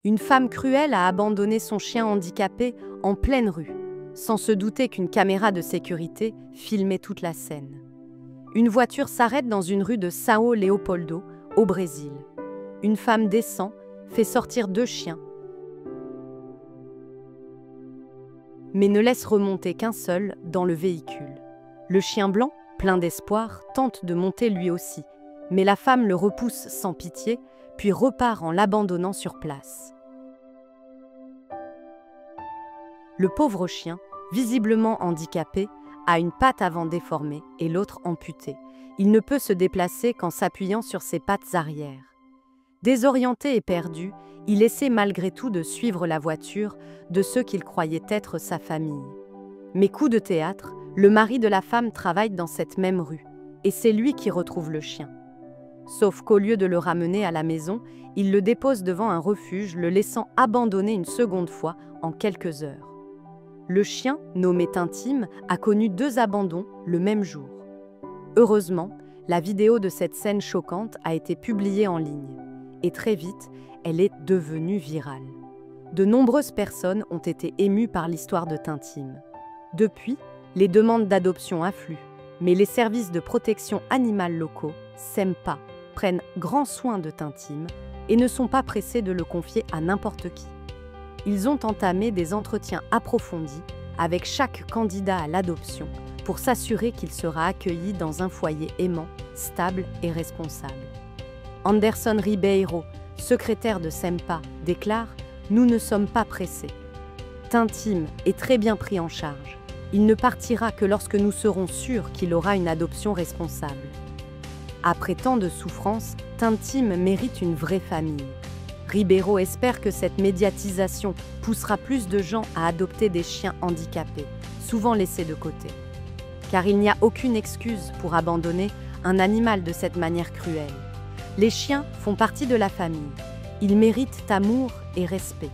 Une femme cruelle a abandonné son chien handicapé en pleine rue, sans se douter qu'une caméra de sécurité filmait toute la scène. Une voiture s'arrête dans une rue de São Leopoldo, au Brésil. Une femme descend, fait sortir 2 chiens, mais ne laisse remonter qu'un seul dans le véhicule. Le chien blanc, plein d'espoir, tente de monter lui aussi, mais la femme le repousse sans pitié, puis repart en l'abandonnant sur place. Le pauvre chien, visiblement handicapé, a une patte avant déformée et l'autre amputée. Il ne peut se déplacer qu'en s'appuyant sur ses pattes arrière. Désorienté et perdu, il essaie malgré tout de suivre la voiture de ceux qu'il croyait être sa famille. Mais coup de théâtre, le mari de la femme travaille dans cette même rue, et c'est lui qui retrouve le chien. Sauf qu'au lieu de le ramener à la maison, il le dépose devant un refuge, le laissant abandonner une seconde fois en quelques heures. Le chien, nommé Tintim, a connu 2 abandons le même jour. Heureusement, la vidéo de cette scène choquante a été publiée en ligne. Et très vite, elle est devenue virale. De nombreuses personnes ont été émues par l'histoire de Tintim. Depuis, les demandes d'adoption affluent, mais les services de protection animale locaux, SEMPA, prennent grand soin de Tintim et ne sont pas pressés de le confier à n'importe qui. Ils ont entamé des entretiens approfondis avec chaque candidat à l'adoption pour s'assurer qu'il sera accueilli dans un foyer aimant, stable et responsable. Anderson Ribeiro, secrétaire de SEMPA, déclare « Nous ne sommes pas pressés. Tintim est très bien pris en charge. Il ne partira que lorsque nous serons sûrs qu'il aura une adoption responsable. » Après tant de souffrances, Tintim mérite une vraie famille. Ribeiro espère que cette médiatisation poussera plus de gens à adopter des chiens handicapés, souvent laissés de côté. Car il n'y a aucune excuse pour abandonner un animal de cette manière cruelle. Les chiens font partie de la famille. Ils méritent amour et respect.